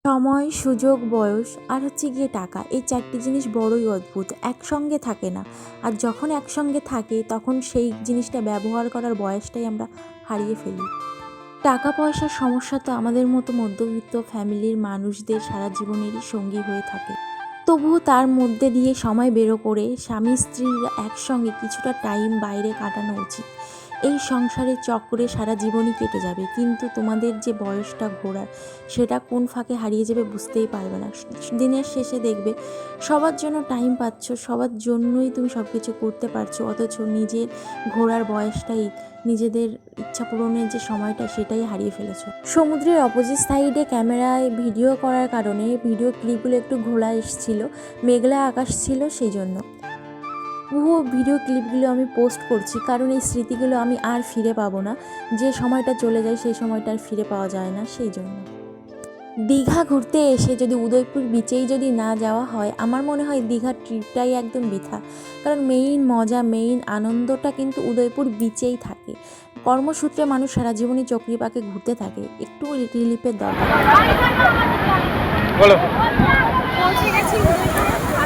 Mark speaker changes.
Speaker 1: সময়, সুযোগ, বয়স আর হচ্ছে গিয়ে টাকা, এই চারটি জিনিস বড়ই অদ্ভুত, একসঙ্গে থাকে না। আর যখন একসঙ্গে থাকে তখন সেই জিনিসটা ব্যবহার করার বয়সটাই আমরা হারিয়ে ফেলি। টাকা পয়সার সমস্যা তো আমাদের মতো মধ্যবিত্ত ফ্যামিলির মানুষদের সারা জীবনেরই সঙ্গী হয়ে থাকে। তবুও তার মধ্যে দিয়ে সময় বেরো করে স্বামী স্ত্রীরা একসঙ্গে কিছুটা টাইম বাইরে কাটানো উচিত। এই সংসারের চক্রে সারা জীবনই কেটে যাবে, কিন্তু তোমাদের যে বয়সটা ঘোরার সেটা কোন ফাঁকে হারিয়ে যাবে বুঝতেই পারবে না। দিনের শেষে দেখবে সবার জন্য টাইম পাচ্ছ, সবার জন্যই তুমি সব কিছু করতে পারছো, অথচ নিজের ঘোরার বয়সটাই, নিজেদের ইচ্ছা পূরণের যে সময়টা সেটাই হারিয়ে ফেলেছো। সমুদ্রের অপোজিট সাইডে ক্যামেরায় ভিডিও করার কারণে ভিডিও ক্লিপগুলো একটু ঘোলা এসেছিল, মেঘলা আকাশ ছিল, সেই জন্য পুরো ভিডিও ক্লিপগুলো আমি পোস্ট করছি, কারণ এই স্মৃতিগুলো আমি আর ফিরে পাবো না। যে সময়টা চলে যায় সেই সময়টা আর ফিরে পাওয়া যায় না, সেই জন্য। দীঘা ঘুরতে এসে যদি উদয়পুর বিচেই যদি না যাওয়া হয়, আমার মনে হয় দীঘার ট্রিপটাই একদম বৃথা। কারণ মেইন মজা, মেইন আনন্দটা কিন্তু উদয়পুর বিচেই থাকে। কর্মসূত্রে মানুষ সারা জীবনই চকরি পাকে ঘুরতে থাকে, একটু রিলিফের দরকার।
Speaker 2: বলো।
Speaker 3: পৌঁছে গেছি উদয়পুরে।